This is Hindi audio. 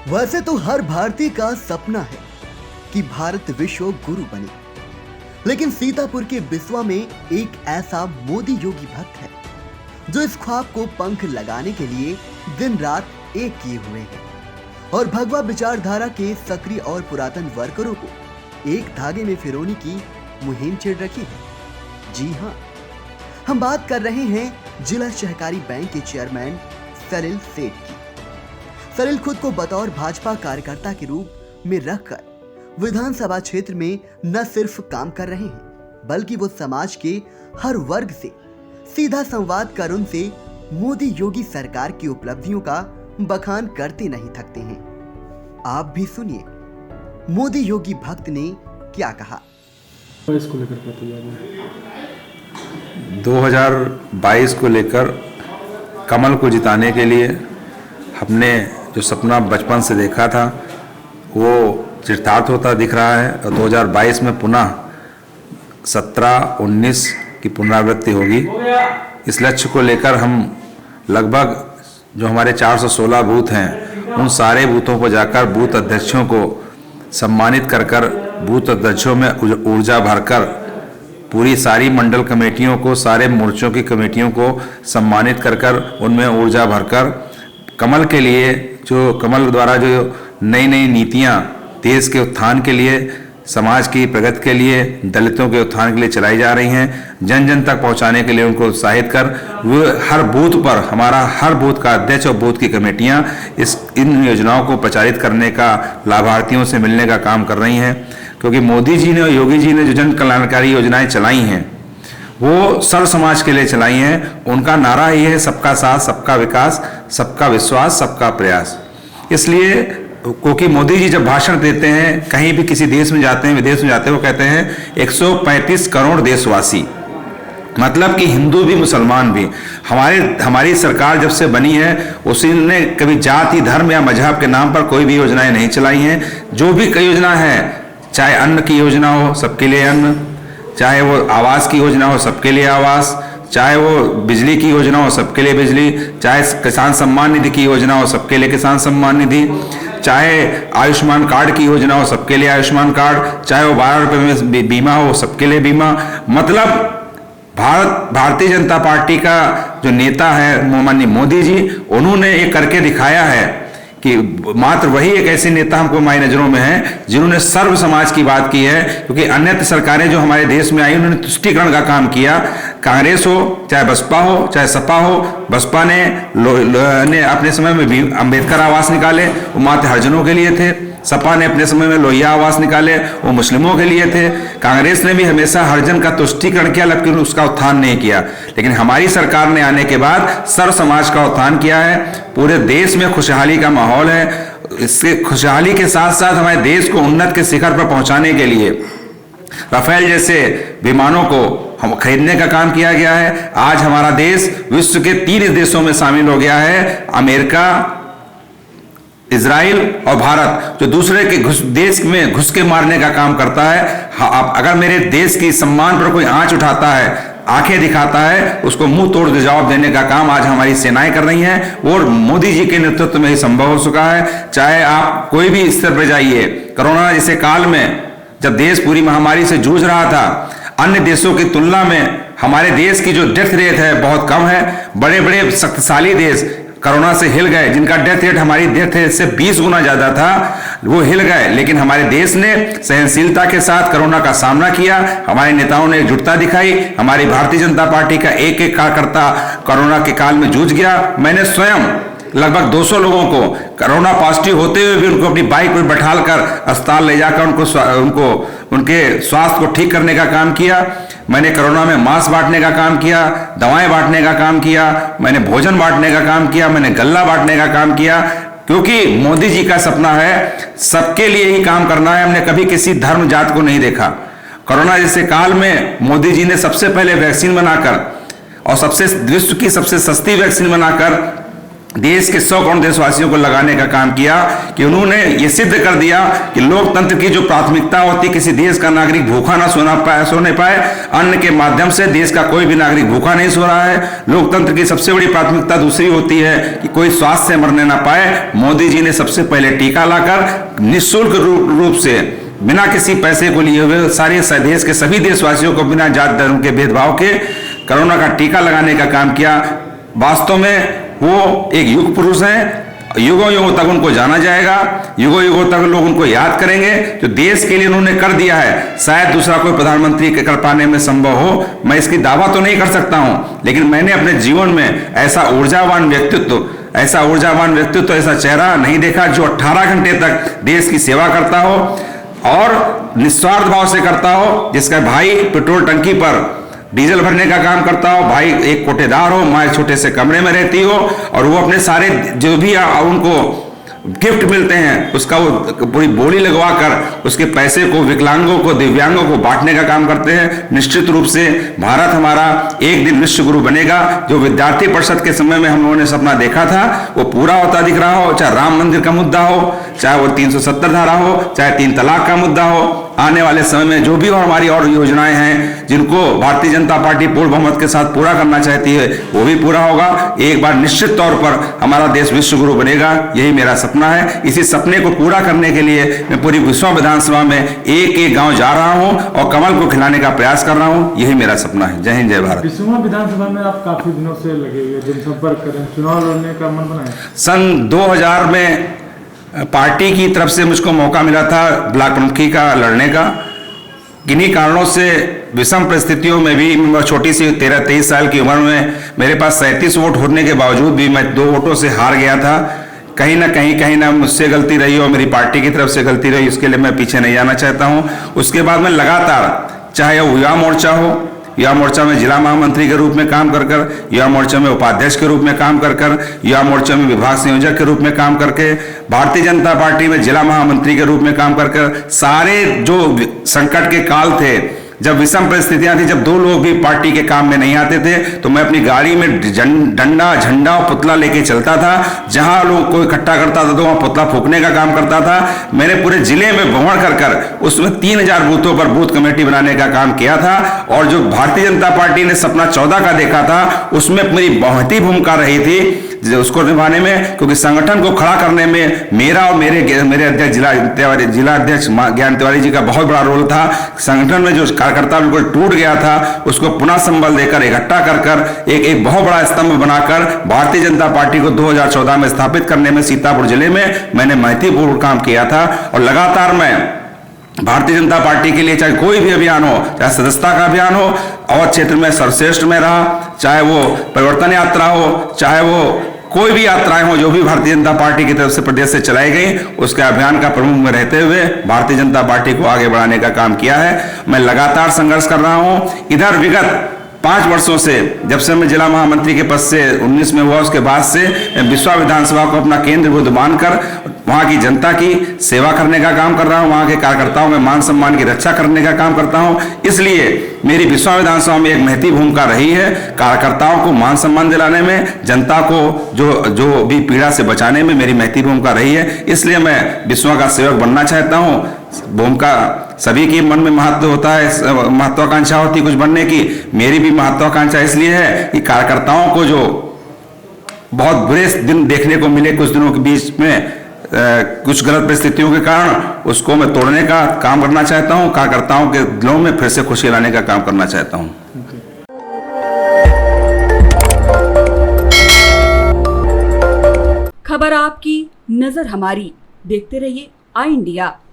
वैसे तो हर भारतीय का सपना है कि भारत विश्व गुरु बने, लेकिन सीतापुर के बिस्वा में एक ऐसा मोदी योगी भक्त है जो इस ख्वाब को पंख लगाने के लिए दिन रात एक किए हुए हैं और भगवा विचारधारा के सक्रिय और पुरातन वर्करों को एक धागे में पिरोने की मुहिम छेड़ रखी है। जी हाँ, हम बात कर रहे हैं जिला सहकारी बैंक के चेयरमैन सलिल सेठ की। सलिल खुद को बतौर भाजपा कार्यकर्ता के रूप में रखकर विधानसभा क्षेत्र में न सिर्फ काम कर रहे हैं, बल्कि वो समाज के हर वर्ग से सीधा संवाद कर उनसे मोदी योगी सरकार की उपलब्धियों का बखान करते नहीं थकते हैं। आप भी सुनिए मोदी योगी भक्त ने क्या कहा। इसको लेकर क्या तैयारी है? 2022 को लेकर कमल को जिताने के लिए हमने जो सपना बचपन से देखा था वो चरितार्थ होता दिख रहा है और 2022 में पुनः 17-19 की पुनरावृत्ति होगी। इस लक्ष्य को लेकर हम लगभग जो हमारे 416 बूथ हैं उन सारे बूथों पर जाकर बूथ अध्यक्षों को सम्मानित कर बूथ अध्यक्षों में ऊर्जा भरकर पूरी सारी मंडल कमेटियों को, सारे मोर्चों की कमेटियों को सम्मानित कर उनमें ऊर्जा भरकर कमल के लिए, जो कमल द्वारा जो नई नई नीतियां देश के उत्थान के लिए, समाज की प्रगति के लिए, दलितों के उत्थान के लिए चलाई जा रही हैं, जन जन तक पहुंचाने के लिए उनको उत्साहित कर वो हर बूथ पर हमारा हर बूथ का अध्यक्ष और बूथ की कमेटियां इन योजनाओं को प्रचारित करने का, लाभार्थियों से मिलने का काम कर रही हैं। क्योंकि मोदी जी ने और योगी जी ने जो जन कल्याणकारी योजनाएं चलाई हैं वो सर्व समाज के लिए चलाई हैं। उनका नारा ये है, सबका साथ, सबका विकास, सबका विश्वास, सबका प्रयास। इसलिए क्योंकि मोदी जी जब भाषण देते हैं, कहीं भी किसी देश में जाते हैं, विदेश में जाते हैं, वो कहते हैं 135 करोड़ देशवासी, मतलब कि हिंदू भी मुसलमान भी। हमारी सरकार जब से बनी है उसी ने कभी जाति, धर्म या मजहब के नाम पर कोई भी योजनाएं नहीं चलाई हैं। जो भी कई योजना है, चाहे अन्न की योजना हो सबके लिए अन्न, चाहे वो आवास की योजना हो सबके लिए आवास, चाहे वो बिजली की योजना हो सबके लिए बिजली, चाहे किसान सम्मान निधि की योजना हो सबके लिए किसान सम्मान निधि, चाहे आयुष्मान कार्ड की योजना हो सबके लिए आयुष्मान कार्ड, चाहे वो 12 रुपए में बीमा हो सबके लिए बीमा। मतलब भारतीय जनता पार्टी का जो नेता है माननीय मोदी जी, उन्होंने ये करके दिखाया है कि मात्र वही एक ऐसे नेता हमको हमारी नजरों में है जिन्होंने सर्व समाज की बात की है। क्योंकि अन्य सरकारें जो हमारे देश में आई उन्होंने तुष्टीकरण का काम किया। कांग्रेस हो, चाहे बसपा हो, चाहे सपा हो, बसपा ने अपने समय में भी अंबेडकर आवास निकाले, वो मात्र हरिजनों के लिए थे। सपा ने अपने समय में लोहिया आवास निकाले, वो मुस्लिमों के लिए थे। कांग्रेस ने भी हमेशा हरिजन का तुष्टीकरण किया, लेकिन उसका उत्थान नहीं किया। लेकिन हमारी सरकार ने आने के बाद सर्व समाज का उत्थान किया है। पूरे देश में खुशहाली का माहौल है। इससे खुशहाली के साथ साथ हमारे देश को उन्नत के शिखर पर पहुंचाने के लिए राफेल जैसे विमानों को हम खरीदने का काम किया गया है। आज हमारा देश विश्व के 3 देशों में शामिल हो गया है, अमेरिका, इजराइल और भारत, जो दूसरे के देश में घुस के मारने का काम करता है। अगर मेरे देश की सम्मान पर कोई आंच उठाता है, आंखें दिखाता है, उसको मुंह तोड़ के जवाब देने का काम आज हमारी सेनाएं कर रही हैं और मोदी जी के नेतृत्व में ही संभव हो चुका है। चाहे आप कोई भी स्तर पर जाइए, कोरोना जैसे काल में जब देश पूरी महामारी से जूझ रहा था, अन्य देशों की तुलना में हमारे देश की जो डेथ रेट है बहुत कम है। बड़े बड़े शक्तिशाली देश कोरोना से हिल गए, जिनका डेथ रेट हमारी डेथ रेट से 20 गुना ज्यादा था, वो हिल गए। लेकिन हमारे देश ने सहनशीलता के साथ कोरोना का सामना किया। हमारे नेताओं ने एकजुटता दिखाई। हमारी भारतीय जनता पार्टी का एक एक कार्यकर्ता कोरोना के काल में जूझ गया। मैंने स्वयं लगभग 200 लोगों को कोरोना पॉजिटिव होते हुए भी उनको अपनी बाइक पर बैठाकर अस्पताल ले जाकर उनको उनके स्वास्थ्य को ठीक करने का काम किया। मैंने कोरोना में मास्क बांटने का काम किया, दवाएं बांटने का काम किया, मैंने भोजन बांटने का काम किया, मैंने गल्ला बांटने का काम किया। क्योंकि मोदी जी का सपना है सबके लिए ही काम करना है। हमने कभी किसी धर्म जात को नहीं देखा। कोरोना जैसे काल में मोदी जी ने सबसे पहले वैक्सीन बनाकर और विश्व की सबसे सस्ती वैक्सीन बनाकर देश के 100 करोड़ देशवासियों को लगाने का काम किया कि उन्होंने ये सिद्ध कर दिया कि लोकतंत्र की जो प्राथमिकता होती, किसी देश का नागरिक भूखा ना सोने पाए, अन्न के माध्यम से देश का कोई भी नागरिक भूखा नहीं सो रहा है। लोकतंत्र की सबसे बड़ी प्राथमिकता दूसरी होती है कि कोई स्वास्थ्य से मरने ना पाए। मोदी जी ने सबसे पहले टीका लाकर निःशुल्क रूप से बिना किसी पैसे को लिए हुए सारे देश के सभी देशवासियों को बिना जात धर्म के भेदभाव के कोरोना का टीका लगाने का काम किया। वास्तव में वो एक युग पुरुष हैं, युगों युगों तक उनको जाना जाएगा, युगों युगों तक लोग उनको याद करेंगे। जो देश के लिए उन्होंने कर दिया है, शायद दूसरा कोई प्रधानमंत्री कर पाने में संभव हो। मैं इसकी दावा तो नहीं कर सकता हूं, लेकिन मैंने अपने जीवन में ऐसा ऊर्जावान व्यक्तित्व, ऐसा चेहरा नहीं देखा जो 18 घंटे तक देश की सेवा करता हो और निस्वार्थ भाव से करता हो। जिसका भाई पेट्रोल टंकी पर डीजल भरने का काम करता हो, भाई एक कोटेदार हो, माँ एक छोटे से कमरे में रहती हो, और वो अपने सारे जो भी उनको गिफ्ट मिलते हैं उसका वो पूरी बोली लगवा कर उसके पैसे को विकलांगों को, दिव्यांगों को बांटने का काम करते हैं। निश्चित रूप से भारत हमारा एक दिन विश्व गुरु बनेगा। जो विद्यार्थी परिषद के समय में हम लोगों ने सपना देखा था वो पूरा होता दिख रहा हो, चाहे राम मंदिर का मुद्दा हो, चाहे वो 370 धारा हो, चाहे 3 तलाक का मुद्दा हो। आने वाले समय में जो भी हमारी और योजनाएं हैं जिनको भारतीय जनता पार्टी पूर्ण बहुमत के साथ पूरा करना चाहती है वो भी पूरा होगा। एक बार निश्चित तौर पर हमारा देश विश्व गुरु बनेगा, यही मेरा सपना है। इसी सपने को पूरा करने के लिए मैं पूरी विश्व विधानसभा में एक गांव जा रहा हूं और कमल को खिलाने का प्रयास कर रहा हूं। यही मेरा सपना है। जय हिंद, जय भारत। विश्व विधानसभा में आप काफी दिनों से लगे हुए, जनसंपर्क करें, चुनाव लड़ने का मन बनाए। सन 2000 में पार्टी की तरफ से मुझको मौका मिला था ब्लॉक प्रमुखी का लड़ने का। किन्हीं कारणों से विषम परिस्थितियों में भी छोटी सी 13-23 साल की उम्र में मेरे पास 37 वोट होने के बावजूद भी मैं 2 वोटों से हार गया था। कहीं ना मुझसे गलती रही और मेरी पार्टी की तरफ से गलती रही, उसके लिए मैं पीछे नहीं जाना चाहता हूं। उसके बाद मैं लगातार, चाहे वो युवा मोर्चा हो, युवा मोर्चा में जिला महामंत्री के रूप में काम कर युवा मोर्चा में उपाध्यक्ष के रूप में काम कर युवा मोर्चा में विभाग संयोजक के रूप में काम करके, भारतीय जनता पार्टी में जिला महामंत्री के रूप में काम कर सारे जो संकट के काल थे, जब विषम परिस्थितियां थी, जब 2 लोग भी पार्टी के काम में नहीं आते थे, तो मैं अपनी गाड़ी में डंडा, झंडा और पुतला लेके चलता था। जहां लोग को इकट्ठा करता था तो वहां पुतला फूकने का काम करता था। मैंने पूरे जिले में भ्रमण कर उसमें 3000 बूथों पर बूथ कमेटी बनाने का काम किया था। और जो भारतीय जनता पार्टी ने सपना 14 का देखा था उसमें मेरी बहुत ही भूमिका रही थी उसको निभाने में, क्योंकि संगठन को खड़ा करने में मेरा और मेरे अध्यक्ष जिला अध्यक्ष ज्ञान तिवारी जी का बहुत बड़ा रोल था। संगठन में जो कार्यकर्ता बिल्कुल टूट गया था उसको पुनः संबल देकर इकट्ठा कर एक बहुत बड़ा स्तंभ बनाकर भारतीय जनता पार्टी को 2014 में स्थापित करने में सीतापुर जिले में मैंने महत्वपूर्ण काम किया था। और लगातार मैं भारतीय जनता पार्टी के लिए चाहे कोई भी अभियान हो, चाहे सदस्यता का अभियान हो, और क्षेत्र में सर्वश्रेष्ठ में रहा, चाहे वो परिवर्तन यात्रा हो, चाहे वो कोई भी यात्राएं हो जो भी भारतीय जनता पार्टी की तरफ से प्रदेश से चलाई गई, उसके अभियान का प्रमुख में रहते हुए भारतीय जनता पार्टी को आगे बढ़ाने का काम किया है। मैं लगातार संघर्ष कर रहा हूं। इधर विगत 5 वर्षों से, जब से मैं जिला महामंत्री के पद से 19 में हुआ, उसके बाद से मैं विश्व विधानसभा को अपना केंद्र बिंदु मानकर वहां की जनता की सेवा करने का काम कर रहा हूं, वहां के कार्यकर्ताओं में मान सम्मान की रक्षा करने का काम करता हूं। इसलिए मेरी विश्व विधानसभा में एक महती भूमिका रही है, कार्यकर्ताओं को मान सम्मान दिलाने में, जनता को जो भी पीड़ा से बचाने में मेरी महती भूमिका रही है। इसलिए मैं विश्व का सेवक बनना चाहता हूं। भूमिका सभी की मन में महत्व होता है, महत्वाकांक्षा होती है कुछ बनने की। मेरी भी महत्वाकांक्षा इसलिए है कि कार्यकर्ताओं को जो बहुत बुरे दिन देखने को मिले कुछ दिनों के बीच में, कुछ गलत परिस्थितियों के कारण, उसको मैं तोड़ने का काम करना चाहता हूं। कार्यकर्ताओं के दिलों में फिर से खुशी लाने का काम करना चाहता हूं। खबर आपकी, नजर हमारी। देखते रहिए आई इंडिया।